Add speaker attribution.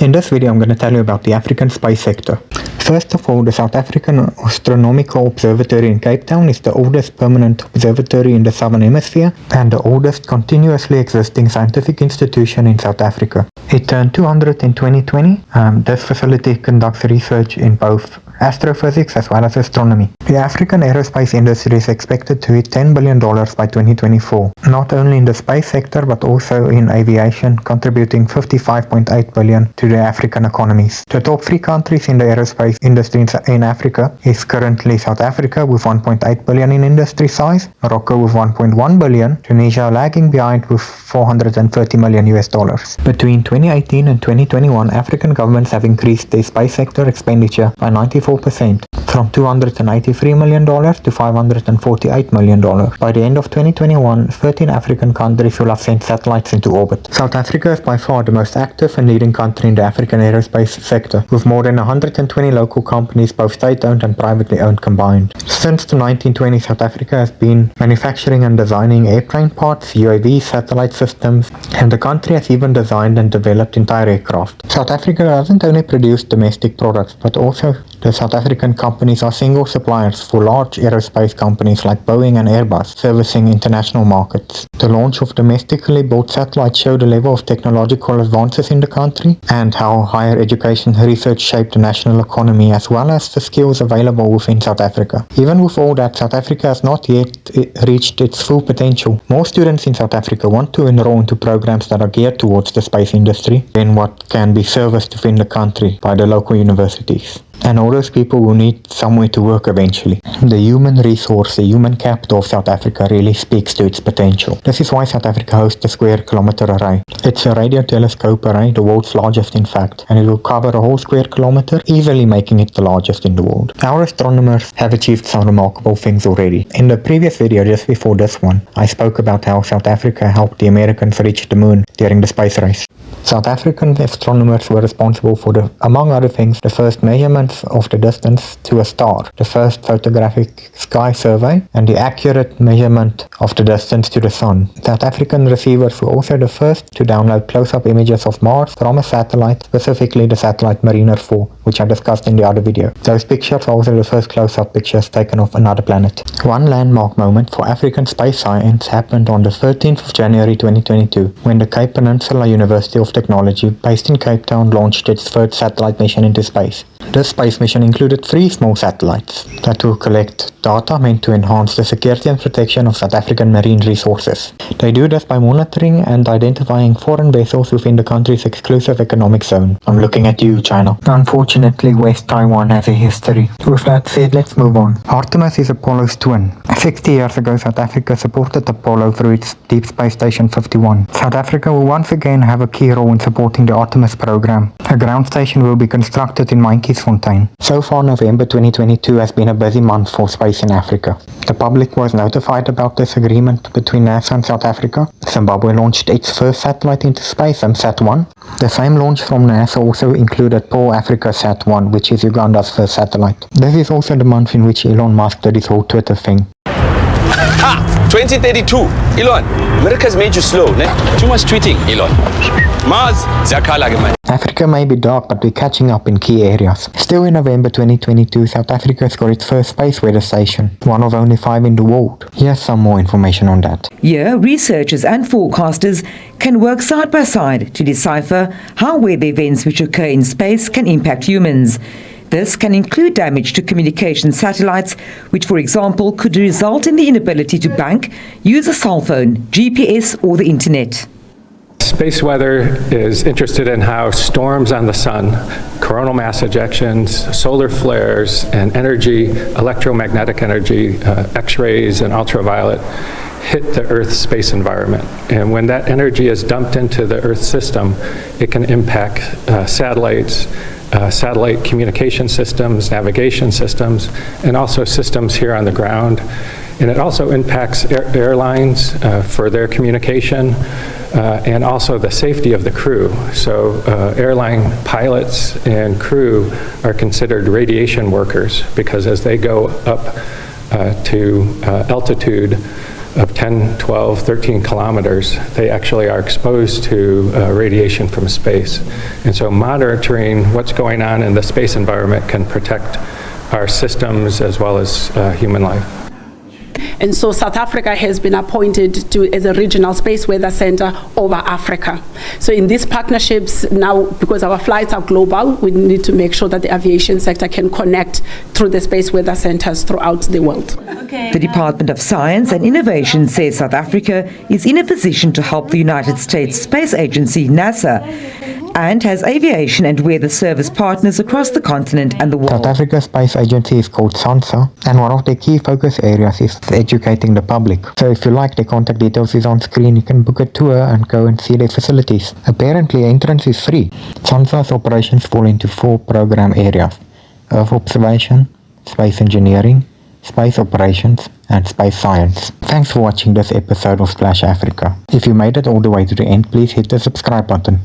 Speaker 1: In this video I'm going to tell you about the African space sector. First of all, the South African Astronomical Observatory in Cape Town is the oldest permanent observatory in the Southern Hemisphere and the oldest continuously existing scientific institution in South Africa. It turned 200 in 2020. This facility conducts research in both astrophysics as well as astronomy. The African aerospace industry is expected to hit $10 billion by 2024, not only in the space sector but also in aviation, contributing $55.8 billion to the African economies. The top 3 countries in the aerospace industry in Africa is currently South Africa with 1.8 billion in industry size, Morocco with 1.1 billion, Tunisia lagging behind with $430 million. Between 2018 and 2021, African governments have increased their space sector expenditure by 94%, from $283 million to $548 million. By the end of 2021, 13 African countries will have sent satellites into orbit. South Africa is by far the most active and leading country in the African aerospace sector, with more than 120 local companies, both state-owned and privately owned combined. Since the 1920s, South Africa has been manufacturing and designing airplane parts, UAVs, satellite systems, and the country has even designed and developed entire aircraft. South Africa doesn't only produce domestic products, but also the South African companies are single suppliers for large aerospace companies like Boeing and Airbus, servicing international markets. The launch of domestically built satellites showed the level of technological advances in the country and how higher education research shaped the national economy as well as the skills available within South Africa. Even with all that, South Africa has not yet reached its full potential. More students in South Africa want to enroll into programs that are geared towards the space industry than what can be serviced within the country by the local universities. And all those people will need somewhere to work eventually. The human resource, the human capital of South Africa really speaks to its potential. This is why South Africa hosts the Square Kilometre Array. It's a radio telescope array, the world's largest in fact, and it will cover a whole square kilometre, easily making it the largest in the world. Our astronomers have achieved some remarkable things already. In the previous video, just before this one, I spoke about how South Africa helped the Americans reach the moon during the space race. South African astronomers were responsible for among other things, the first measurements of the distance to a star, the first photographic sky survey, and the accurate measurement of the distance to the sun. South African receivers were also the first to download close-up images of Mars from a satellite, specifically the satellite Mariner 4, which I discussed in the other video. Those pictures are also the first close-up pictures taken of another planet. One landmark moment for African space science happened on the 13th of January 2022, when the Cape Peninsula University of Technology, based in Cape Town, launched its third satellite mission into space. This space mission included 3 small satellites that will collect data meant to enhance the security and protection of South African marine resources. They do this by monitoring and identifying foreign vessels within the country's exclusive economic zone. I'm looking at you, China. Unfortunately, West Taiwan has a history. With that said, let's move on. Artemis is Apollo's twin. 60 years ago, South Africa supported Apollo through its Deep Space Station 51. South Africa will once again have a key role in supporting the Artemis program. A ground station will be constructed in Maintjiesfontein. So far, November 2022 has been a busy month for space in Africa. The public was notified about this agreement between NASA and South Africa. Zimbabwe launched its first satellite into space, Sat-1. The same launch from NASA also included Pearl Africa Sat-1, which is Uganda's first satellite. This is also the month in which Elon Musk did his whole Twitter thing.
Speaker 2: Ha! 2032. Elon, America's made you slow, ne? Too much tweeting, Elon. Mars,
Speaker 1: Africa may be dark, but we're catching up in key areas. Still in November 2022, South Africa has got its first space weather station, one of only 5 in the world. Here's some more information on that.
Speaker 3: Here, researchers and forecasters can work side by side to decipher how weather events which occur in space can impact humans. This can include damage to communication satellites, which, for example, could result in the inability to bank, use a cell phone, GPS, or the internet.
Speaker 4: Space weather is interested in how storms on the sun, coronal mass ejections, solar flares, and energy, electromagnetic energy, X-rays and ultraviolet, hit the Earth's space environment. And when that energy is dumped into the Earth system, it can impact satellites, satellite communication systems, navigation systems, and also systems here on the ground. And it also impacts airlines for their communication and also the safety of the crew. So airline pilots and crew are considered radiation workers because as they go up to altitude, of 10, 12, 13 kilometers, they actually are exposed to radiation from space. And so monitoring what's going on in the space environment can protect our systems as well as human life.
Speaker 5: And so South Africa has been appointed as a regional space weather center over Africa. So in these partnerships now, because our flights are global, we need to make sure that the aviation sector can connect through the space weather centers throughout the world.
Speaker 3: The Department of Science and Innovation says South Africa is in a position to help the United States Space Agency, NASA, and has aviation and weather service partners across the continent and the world.
Speaker 1: South Africa's space agency is called Sansa, and one of their key focus areas is educating the public. So if you like, their contact details is on screen. You can book a tour and go and see their facilities. Apparently, entrance is free. Sansa's operations fall into 4 program areas: Earth observation, space engineering, space operations, and space science. Thanks for watching this episode of Splash Africa. If you made it all the way to the end, please hit the subscribe button.